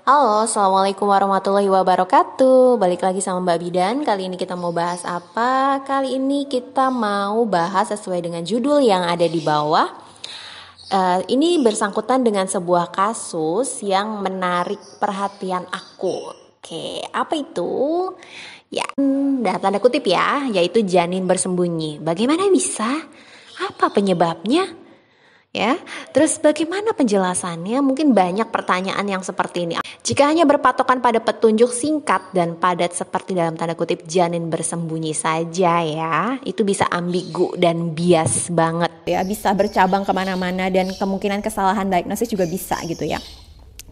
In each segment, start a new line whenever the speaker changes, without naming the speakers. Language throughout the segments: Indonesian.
Halo, Assalamualaikum warahmatullahi wabarakatuh. Balik lagi sama Mbak Bidan. Kali ini kita mau bahas apa? Kali ini kita mau bahas sesuai dengan judul yang ada di bawah. Ini bersangkutan dengan sebuah kasus yang menarik perhatian aku. Oke, apa itu? Ya, tanda kutip ya, yaitu janin bersembunyi. Bagaimana bisa? Apa penyebabnya? Ya, terus bagaimana penjelasannya? Mungkin banyak pertanyaan yang seperti ini. Jika hanya berpatokan pada petunjuk singkat dan padat seperti dalam tanda kutip janin bersembunyi saja ya, itu bisa ambigu dan bias banget ya, bisa bercabang kemana-mana dan kemungkinan kesalahan diagnosis juga bisa gitu ya.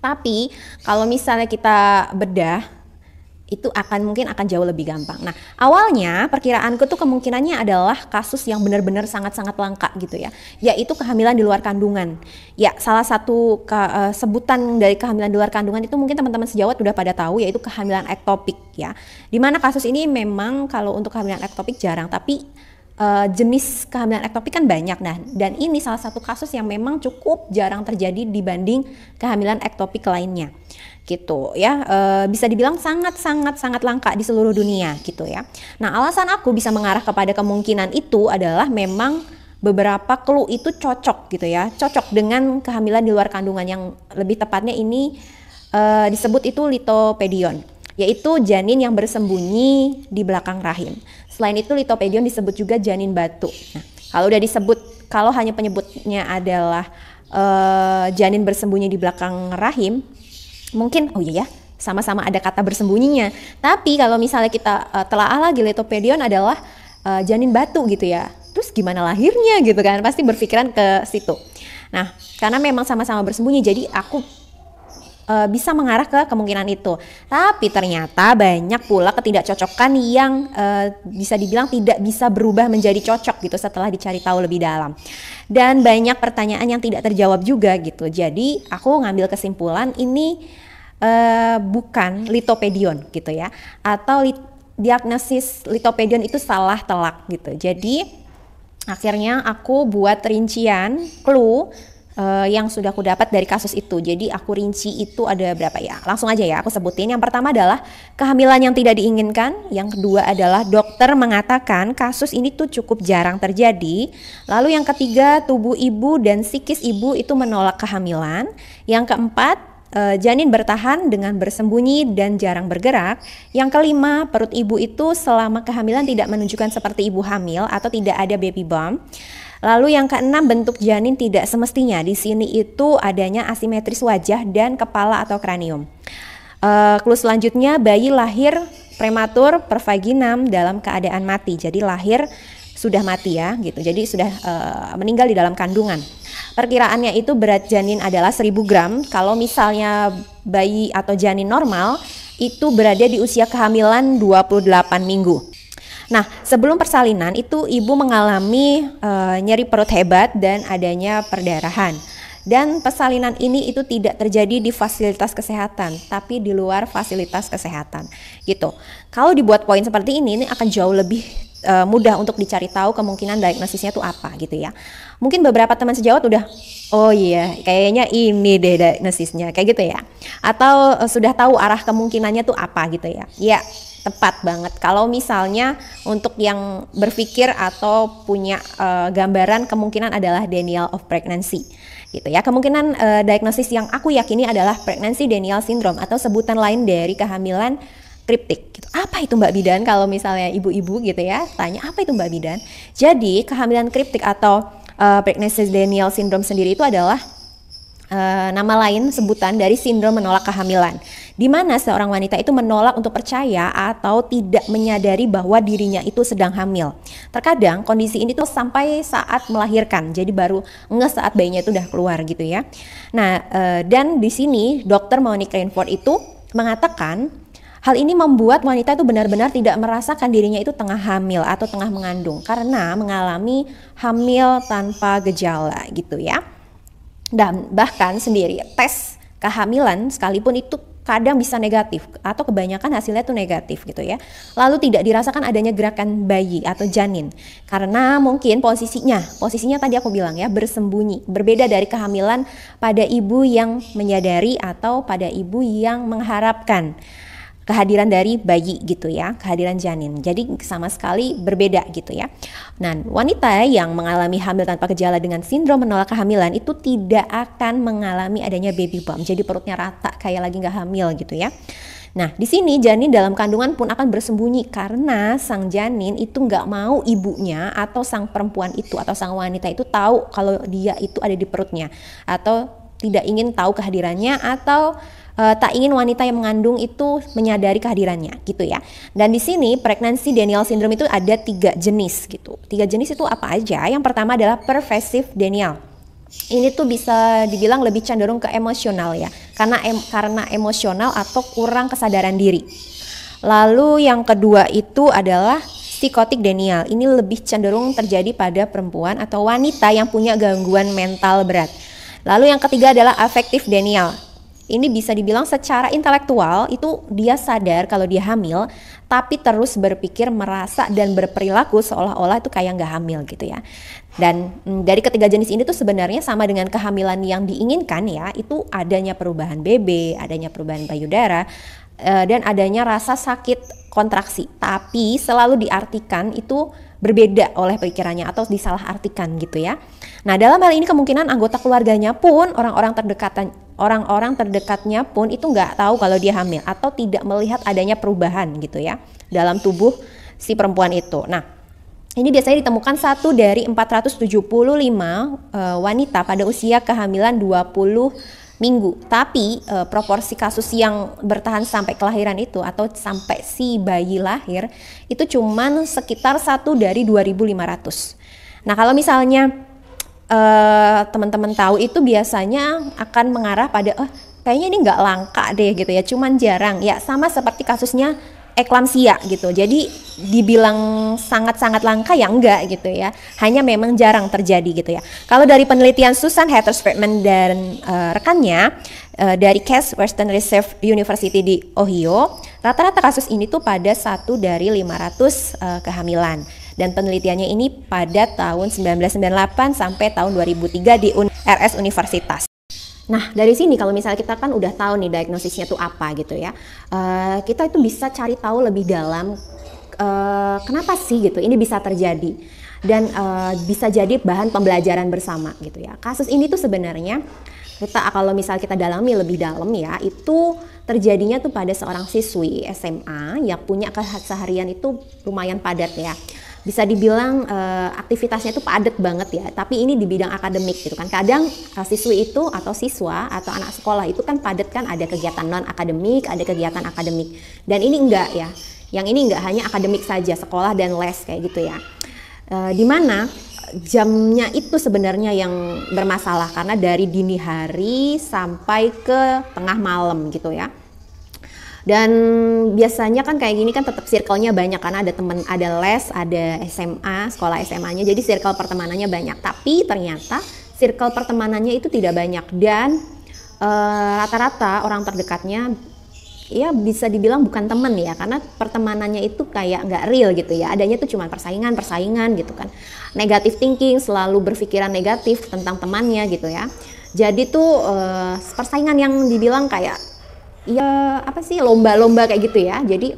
Tapi kalau misalnya kita bedah, itu mungkin akan jauh lebih gampang. Nah, awalnya perkiraanku tuh kemungkinannya adalah kasus yang benar-benar sangat-sangat langka gitu ya, yaitu kehamilan di luar kandungan. Ya, salah satu sebutan dari kehamilan di luar kandungan itu mungkin teman-teman sejawat udah pada tahu, yaitu kehamilan ektopik ya. Dimana kasus ini memang kalau untuk kehamilan ektopik jarang, tapi jenis kehamilan ektopik kan banyak. Nah, dan ini salah satu kasus yang memang cukup jarang terjadi dibanding kehamilan ektopik lainnya gitu ya. Bisa dibilang sangat langka di seluruh dunia gitu ya. Nah, alasan aku bisa mengarah kepada kemungkinan itu adalah memang beberapa clue itu cocok gitu ya, cocok dengan kehamilan di luar kandungan, yang lebih tepatnya ini disebut itu litopedion, yaitu janin yang bersembunyi di belakang rahim. Selain itu litopedion disebut juga janin batu. Nah, kalau hanya penyebutnya adalah janin bersembunyi di belakang rahim, mungkin oh iya ya, sama-sama ada kata bersembunyinya. Tapi kalau misalnya kita telaah lagi, litopedion adalah janin batu gitu ya. Terus gimana lahirnya gitu kan? Pasti berpikiran ke situ. Nah, karena memang sama-sama bersembunyi, jadi aku bisa mengarah ke kemungkinan itu. Tapi ternyata banyak pula ketidakcocokan yang bisa dibilang tidak bisa berubah menjadi cocok gitu setelah dicari tahu lebih dalam. Dan banyak pertanyaan yang tidak terjawab juga gitu. Jadi aku ngambil kesimpulan ini bukan litopedion gitu ya, atau diagnosis litopedion itu salah telak gitu. Jadi akhirnya aku buat rincian clue yang sudah aku dapat dari kasus itu. Jadi aku rinci itu ada berapa ya, langsung aja ya aku sebutin. Yang pertama adalah kehamilan yang tidak diinginkan. Yang kedua adalah dokter mengatakan kasus ini tuh cukup jarang terjadi. Lalu yang ketiga, tubuh ibu dan psikis ibu itu menolak kehamilan. Yang keempat, janin bertahan dengan bersembunyi dan jarang bergerak. Yang kelima, perut ibu itu selama kehamilan tidak menunjukkan seperti ibu hamil atau tidak ada baby bump. Lalu yang keenam, bentuk janin tidak semestinya. Di sini itu adanya asimetris wajah dan kepala atau kranium. Clue selanjutnya, bayi lahir prematur per vaginam dalam keadaan mati. Jadi lahir sudah mati ya gitu. Jadi sudah meninggal di dalam kandungan. Perkiraannya itu berat janin adalah 1000 gram. Kalau misalnya bayi atau janin normal itu berada di usia kehamilan 28 minggu. Nah, sebelum persalinan itu ibu mengalami nyeri perut hebat dan adanya perdarahan. Dan persalinan ini itu tidak terjadi di fasilitas kesehatan, tapi di luar fasilitas kesehatan gitu. Kalau dibuat poin seperti ini akan jauh lebih mudah untuk dicari tahu kemungkinan diagnosisnya itu apa gitu ya. Mungkin beberapa teman sejawat udah, oh iya kayaknya ini deh diagnosisnya kayak gitu ya. Atau sudah tahu arah kemungkinannya tuh apa gitu ya. Ya, tepat banget. Kalau misalnya untuk yang berpikir atau punya gambaran, kemungkinan adalah denial of pregnancy gitu ya. Kemungkinan diagnosis yang aku yakini adalah pregnancy denial syndrome, atau sebutan lain dari kehamilan kriptik gitu. Apa itu Mbak Bidan? Kalau misalnya ibu-ibu gitu ya tanya, apa itu Mbak Bidan? Jadi kehamilan kriptik atau pregnancy denial syndrome sendiri itu adalah nama lain sebutan dari sindrom menolak kehamilan, di mana seorang wanita itu menolak untuk percaya atau tidak menyadari bahwa dirinya itu sedang hamil. Terkadang kondisi ini tuh sampai saat melahirkan, jadi baru ngeh saat bayinya itu udah keluar gitu ya. Nah, dan di sini dokter Monique Rainford itu mengatakan hal ini membuat wanita itu benar-benar tidak merasakan dirinya itu tengah hamil atau tengah mengandung karena mengalami hamil tanpa gejala gitu ya. Dan bahkan sendiri tes kehamilan sekalipun itu kadang bisa negatif atau kebanyakan hasilnya tuh negatif gitu ya. Lalu tidak dirasakan adanya gerakan bayi atau janin karena mungkin posisinya tadi aku bilang ya, bersembunyi, berbeda dari kehamilan pada ibu yang menyadari atau pada ibu yang mengharapkan kehadiran dari bayi gitu ya, kehadiran janin. Jadi sama sekali berbeda gitu ya. Nah, wanita yang mengalami hamil tanpa gejala dengan sindrom menolak kehamilan itu tidak akan mengalami adanya baby bump. Jadi perutnya rata kayak lagi nggak hamil gitu ya. Nah, di sini janin dalam kandungan pun akan bersembunyi karena sang janin itu nggak mau ibunya atau sang perempuan itu atau sang wanita itu tahu kalau dia itu ada di perutnya, atau tidak ingin tahu kehadirannya, atau tak ingin wanita yang mengandung itu menyadari kehadirannya gitu ya. Dan di sini pregnancy denial syndrome itu ada 3 jenis gitu. 3 jenis itu apa aja? Yang pertama adalah pervasive denial. Ini tuh bisa dibilang lebih cenderung ke emosional ya, karena emosional atau kurang kesadaran diri. Lalu yang kedua itu adalah psychotic denial. Ini lebih cenderung terjadi pada perempuan atau wanita yang punya gangguan mental berat. Lalu yang ketiga adalah affective denial. Ini bisa dibilang secara intelektual itu dia sadar kalau dia hamil, tapi terus berpikir, merasa, dan berperilaku seolah-olah itu kayak nggak hamil gitu ya. Dan dari ketiga jenis ini tuh sebenarnya sama dengan kehamilan yang diinginkan ya, itu adanya perubahan BB, adanya perubahan payudara, dan adanya rasa sakit kontraksi. Tapi selalu diartikan itu berbeda oleh pikirannya atau disalahartikan gitu ya. Nah, dalam hal ini kemungkinan anggota keluarganya pun, orang-orang terdekatnya pun itu nggak tahu kalau dia hamil atau tidak melihat adanya perubahan gitu ya dalam tubuh si perempuan itu. Nah, ini biasanya ditemukan 1 dari 475 wanita pada usia kehamilan 20 minggu. Tapi proporsi kasus yang bertahan sampai kelahiran itu atau sampai si bayi lahir itu cuman sekitar 1 dari 2.500. Nah, kalau misalnya teman-teman tahu itu biasanya akan mengarah pada kayaknya ini nggak langka deh gitu ya, cuman jarang ya, sama seperti kasusnya eklamsia gitu. Jadi dibilang sangat-sangat langka ya enggak gitu ya, hanya memang jarang terjadi gitu ya. Kalau dari penelitian Susan Hatter-Speckman dan rekannya dari Case Western Reserve University di Ohio, rata-rata kasus ini tuh pada 1 dari 500 kehamilan. Dan penelitiannya ini pada tahun 1998 sampai tahun 2003 di RS Universitas. Nah, dari sini kalau misalnya kita kan udah tahu nih diagnosisnya tuh apa gitu ya, kita itu bisa cari tahu lebih dalam kenapa sih gitu ini bisa terjadi, dan bisa jadi bahan pembelajaran bersama gitu ya. Kasus ini tuh sebenarnya kalau misal kita dalami lebih dalam ya, itu terjadinya tuh pada seorang siswi SMA yang punya keseharian itu lumayan padat ya. Bisa dibilang aktivitasnya itu padat banget ya, tapi ini di bidang akademik gitu kan. Kadang siswi itu atau siswa atau anak sekolah itu kan padat kan, ada kegiatan non akademik, ada kegiatan akademik. Dan ini enggak ya, yang ini enggak hanya akademik saja, sekolah dan les kayak gitu ya. Dimana jamnya itu sebenarnya yang bermasalah karena dari dini hari sampai ke tengah malam gitu ya. Dan biasanya kan kayak gini kan tetap circle-nya banyak karena ada teman, ada les, ada SMA, sekolah SMA-nya, jadi circle pertemanannya banyak. Tapi ternyata circle pertemanannya itu tidak banyak, dan rata-rata orang terdekatnya ya bisa dibilang bukan teman ya, karena pertemanannya itu kayak nggak real gitu ya, adanya tuh cuma persaingan gitu kan, negative thinking, selalu berpikiran negatif tentang temannya gitu ya. Jadi tuh persaingan yang dibilang kayak ya apa sih, lomba-lomba kayak gitu ya. Jadi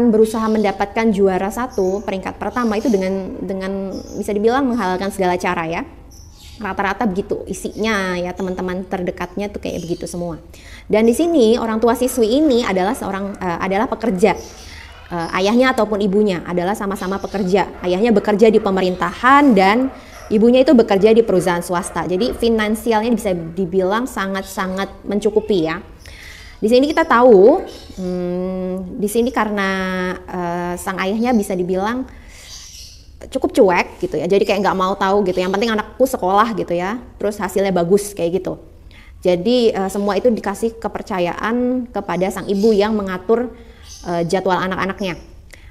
berusaha mendapatkan juara 1, peringkat pertama itu dengan bisa dibilang menghalalkan segala cara ya. Rata-rata begitu isinya ya, teman-teman terdekatnya tuh kayak begitu semua. Dan di sini orang tua siswi ini adalah adalah pekerja. Ayahnya ataupun ibunya adalah sama-sama pekerja. Ayahnya bekerja di pemerintahan dan ibunya itu bekerja di perusahaan swasta. Jadi finansialnya bisa dibilang sangat-sangat mencukupi ya. Di sini kita tahu, di sini karena sang ayahnya bisa dibilang cukup cuek gitu ya. Jadi kayak nggak mau tahu gitu. Yang penting anakku sekolah gitu ya. Terus hasilnya bagus kayak gitu. Jadi semua itu dikasih kepercayaan kepada sang ibu yang mengatur jadwal anak-anaknya.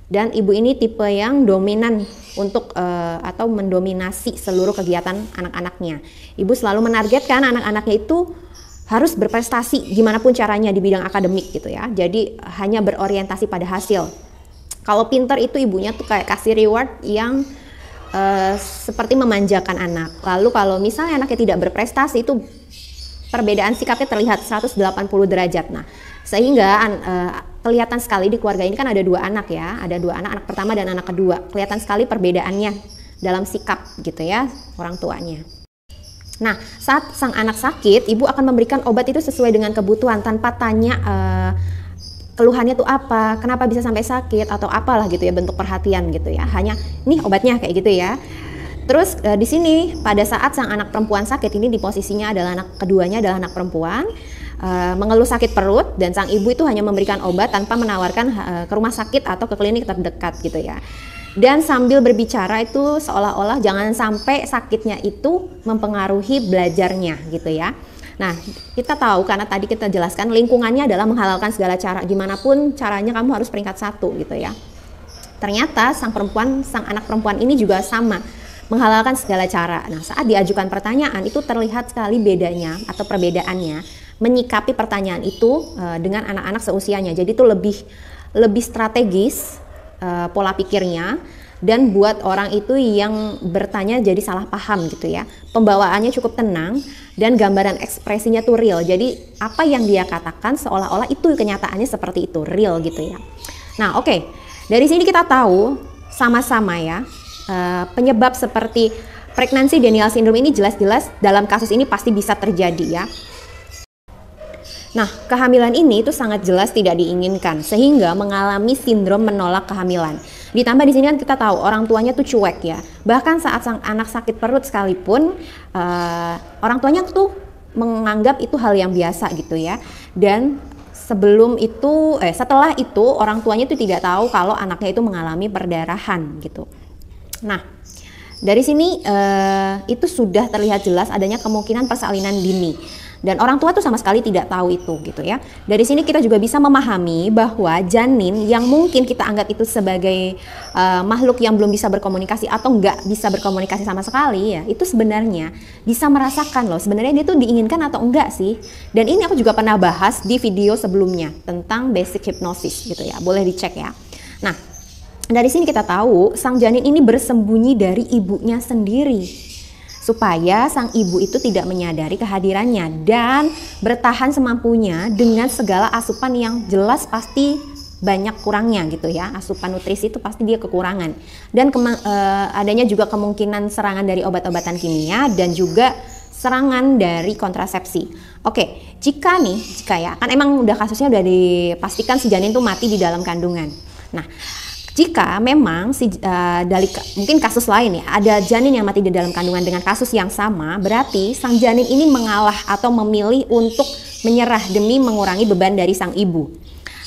Dan ibu ini tipe yang dominan untuk atau mendominasi seluruh kegiatan anak-anaknya. Ibu selalu menargetkan anak-anaknya itu harus berprestasi gimana pun caranya di bidang akademik gitu ya. Jadi hanya berorientasi pada hasil. Kalau pinter itu ibunya tuh kayak kasih reward yang seperti memanjakan anak. Lalu kalau misalnya anaknya tidak berprestasi, itu perbedaan sikapnya terlihat 180 derajat. Nah, sehingga kelihatan sekali di keluarga ini kan ada 2 anak ya, ada 2 anak, anak pertama dan anak kedua. Kelihatan sekali perbedaannya dalam sikap gitu ya orang tuanya. Nah, saat sang anak sakit, ibu akan memberikan obat itu sesuai dengan kebutuhan tanpa tanya keluhannya tuh apa, kenapa bisa sampai sakit atau apalah gitu ya, bentuk perhatian gitu ya. Hanya nih obatnya kayak gitu ya. Terus di sini pada saat sang anak perempuan sakit, ini di posisinya adalah anak keduanya adalah anak perempuan, mengeluh sakit perut, dan sang ibu itu hanya memberikan obat tanpa menawarkan ke rumah sakit atau ke klinik terdekat gitu ya. Dan sambil berbicara itu seolah-olah jangan sampai sakitnya itu mempengaruhi belajarnya gitu ya. Nah, kita tahu karena tadi kita jelaskan lingkungannya adalah menghalalkan segala cara, gimana pun caranya kamu harus peringkat 1 gitu ya. Ternyata sang anak perempuan ini juga sama, menghalalkan segala cara. Nah, saat diajukan pertanyaan itu terlihat sekali bedanya atau perbedaannya menyikapi pertanyaan itu dengan anak-anak seusianya. Jadi itu lebih strategis pola pikirnya, dan buat orang itu yang bertanya jadi salah paham gitu ya. Pembawaannya cukup tenang dan gambaran ekspresinya tuh real. Jadi apa yang dia katakan seolah-olah itu kenyataannya seperti itu, real gitu ya. Nah, oke. Dari sini kita tahu sama-sama ya, penyebab seperti pregnancy denial syndrome ini jelas-jelas dalam kasus ini pasti bisa terjadi ya. Nah, kehamilan ini itu sangat jelas tidak diinginkan sehingga mengalami sindrom menolak kehamilan. Ditambah di sini kan kita tahu orang tuanya tuh cuek ya. Bahkan saat sang anak sakit perut sekalipun orang tuanya tuh menganggap itu hal yang biasa gitu ya. Dan setelah itu orang tuanya itu tidak tahu kalau anaknya itu mengalami perdarahan gitu. Nah, dari sini itu sudah terlihat jelas adanya kemungkinan persalinan dini. Dan orang tua tuh sama sekali tidak tahu itu gitu ya. Dari sini kita juga bisa memahami bahwa janin yang mungkin kita anggap itu sebagai makhluk yang belum bisa berkomunikasi atau nggak bisa berkomunikasi sama sekali ya, itu sebenarnya bisa merasakan loh sebenarnya dia tuh diinginkan atau enggak sih. Dan ini aku juga pernah bahas di video sebelumnya tentang basic hypnosis gitu ya, boleh dicek ya. Nah, dari sini kita tahu sang janin ini bersembunyi dari ibunya sendiri supaya sang ibu itu tidak menyadari kehadirannya dan bertahan semampunya dengan segala asupan yang jelas pasti banyak kurangnya gitu ya. Asupan nutrisi itu pasti dia kekurangan, dan adanya juga kemungkinan serangan dari obat-obatan kimia dan juga serangan dari kontrasepsi. Oke, jika ya kan emang udah kasusnya udah dipastikan si janin tuh mati di dalam kandungan. Nah, jika memang mungkin kasus lain ya, ada janin yang mati di dalam kandungan dengan kasus yang sama, berarti sang janin ini mengalah atau memilih untuk menyerah demi mengurangi beban dari sang ibu.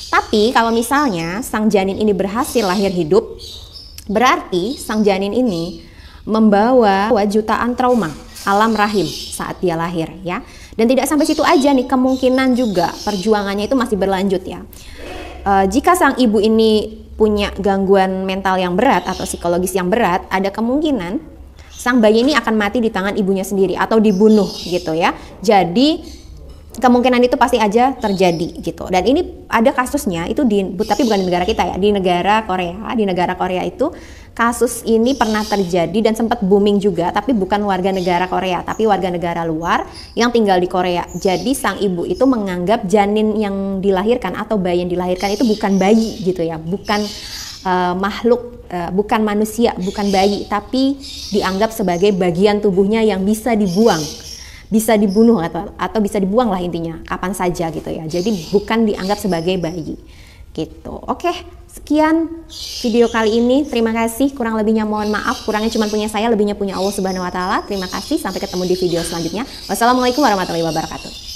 Tapi kalau misalnya sang janin ini berhasil lahir hidup, berarti sang janin ini membawa jutaan trauma alam rahim saat dia lahir ya. Dan tidak sampai situ aja nih, kemungkinan juga perjuangannya itu masih berlanjut ya. Jika sang ibu ini punya gangguan mental yang berat atau psikologis yang berat, ada kemungkinan sang bayi ini akan mati di tangan ibunya sendiri atau dibunuh gitu ya. Jadi kemungkinan itu pasti aja terjadi gitu. Dan ini ada kasusnya itu tapi bukan di negara kita ya, di negara Korea. Di negara Korea itu kasus ini pernah terjadi dan sempat booming juga, tapi bukan warga negara Korea, tapi warga negara luar yang tinggal di Korea. Jadi sang ibu itu menganggap janin yang dilahirkan atau bayi yang dilahirkan itu bukan bayi gitu ya, bukan makhluk, bukan manusia, bukan bayi, tapi dianggap sebagai bagian tubuhnya yang bisa dibuang, bisa dibunuh atau bisa dibuang lah intinya kapan saja gitu ya. Jadi bukan dianggap sebagai bayi gitu. Oke, sekian video kali ini. Terima kasih, kurang lebihnya mohon maaf. Kurangnya cuma punya saya, lebihnya punya Allah Subhanahu wa taala. Terima kasih, sampai ketemu di video selanjutnya. Wassalamualaikum warahmatullahi wabarakatuh.